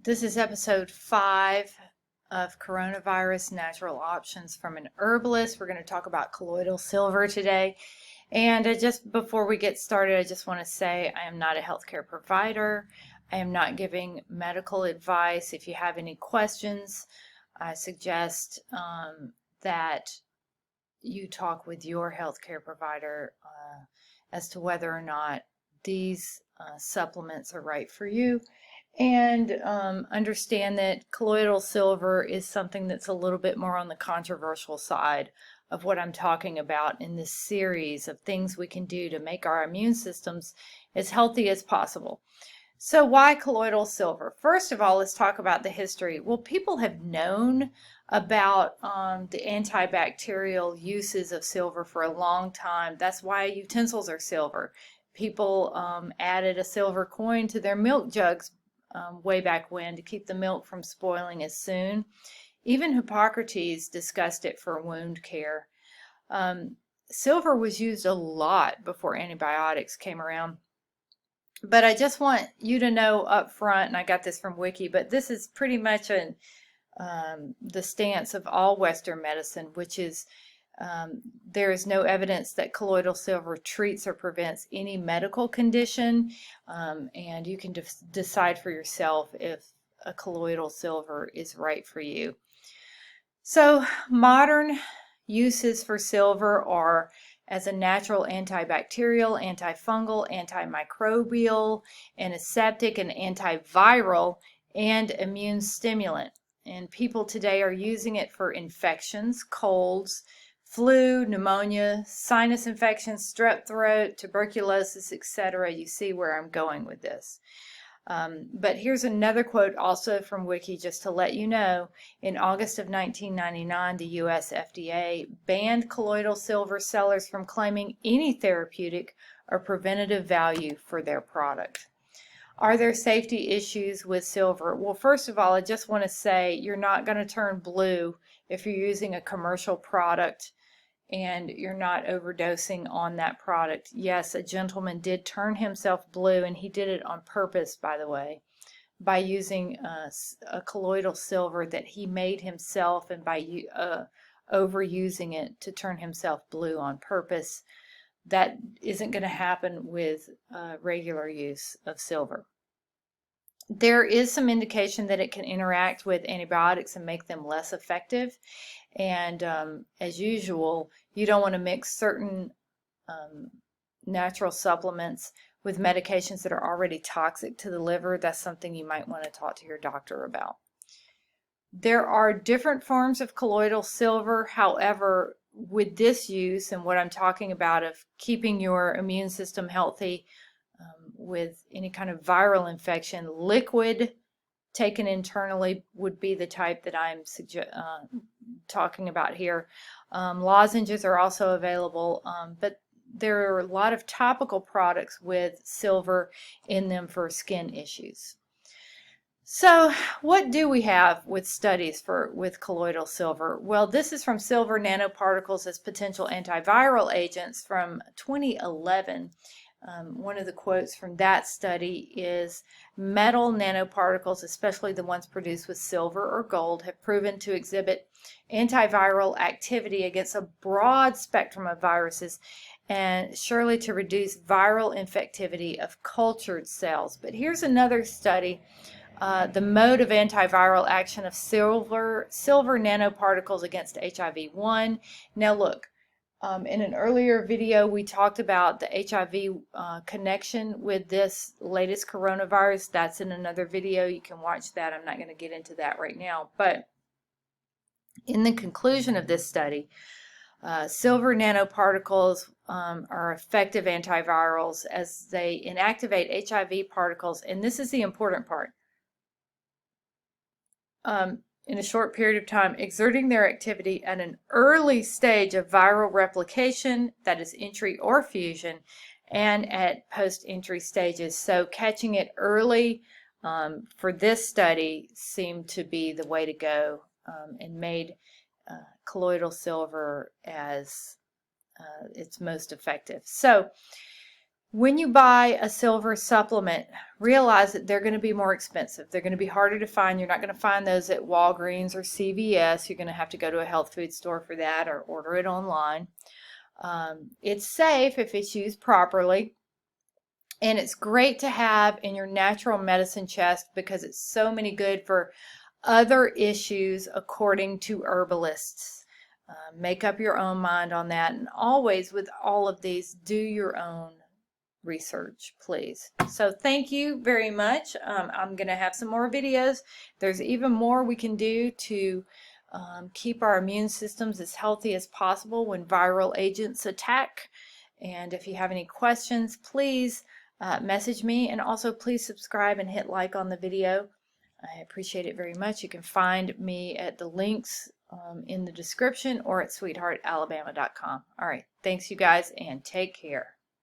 This is episode 5 of Coronavirus Natural Options from an Herbalist. We're going to talk about colloidal silver today. And just before we get started, I just want to say I am not a healthcare provider. I am not giving medical advice. If you have any questions, I suggest that you talk with your healthcare provider as to whether or not these supplements are right for you. And understand that colloidal silver is something that's a little bit more on the controversial side of what I'm talking about in this series of things we can do to make our immune systems as healthy as possible. So why colloidal silver? First of all, let's talk about the history. Well, people have known about the antibacterial uses of silver for a long time. That's why utensils are silver. People added a silver coin to their milk jugs way back when to keep the milk from spoiling as soon. Even Hippocrates discussed it for wound care. Silver was used a lot before antibiotics came around. But I just want you to know up front, and I got this from Wiki, but this is pretty much the stance of all Western medicine, which is there is no evidence that colloidal silver treats or prevents any medical condition, and you can decide for yourself if a colloidal silver is right for you. So modern uses for silver are as a natural antibacterial, antifungal, antimicrobial, antiseptic, and antiviral, and immune stimulant. And people today are using it for infections, colds, flu, pneumonia, sinus infections, strep throat, tuberculosis, etc. You see where I'm going with this. But here's another quote also from Wiki just to let you know. In August of 1999, the U.S. FDA banned colloidal silver sellers from claiming any therapeutic or preventative value for their product. Are there safety issues with silver? Well, first of all, I just want to say you're not going to turn blue if you're using a commercial product and you're not overdosing on that product. Yes, a gentleman did turn himself blue, and he did it on purpose, by the way, by using a colloidal silver that he made himself, and by overusing it to turn himself blue on purpose. That isn't going to happen with regular use of silver. There is some indication that it can interact with antibiotics and make them less effective. And as usual, you don't want to mix certain natural supplements with medications that are already toxic to the liver. That's something you might want to talk to your doctor about. There are different forms of colloidal silver. However, with this use and what I'm talking about of keeping your immune system healthy with any kind of viral infection, liquid taken internally would be the type that I'm talking about here. Lozenges are also available, but there are a lot of topical products with silver in them for skin issues. So what do we have with studies with colloidal silver? Well, this is from Silver Nanoparticles as Potential Antiviral Agents from 2011. One of the quotes from that study is, metal nanoparticles, especially the ones produced with silver or gold, have proven to exhibit antiviral activity against a broad spectrum of viruses and surely to reduce viral infectivity of cultured cells. But here's another study, the mode of antiviral action of silver nanoparticles against HIV-1. Now look, in an earlier video, we talked about the HIV connection with this latest coronavirus. That's in another video. You can watch that. I'm not going to get into that right now. But in the conclusion of this study, silver nanoparticles are effective antivirals as they inactivate HIV particles. And this is the important part. In a short period of time, exerting their activity at an early stage of viral replication, that is entry or fusion, and at post-entry stages. So catching it early for this study seemed to be the way to go, and made colloidal silver as its most effective. So When you buy a silver supplement, realize that they're going to be more expensive. They're going to be harder to find. You're not going to find those at Walgreens or CVS. You're going to have to go to a health food store for that or order it online. It's safe if it's used properly. And it's great to have in your natural medicine chest because it's so many good for other issues according to herbalists. Make up your own mind on that. And always with all of these, do your own research, please. So thank you very much. I'm going to have some more videos. There's even more we can do to keep our immune systems as healthy as possible when viral agents attack. And if you have any questions, please message me, and also please subscribe and hit like on the video. I appreciate it very much. You can find me at the links in the description or at sweetheartalabama.com. All right, thanks you guys, and take care.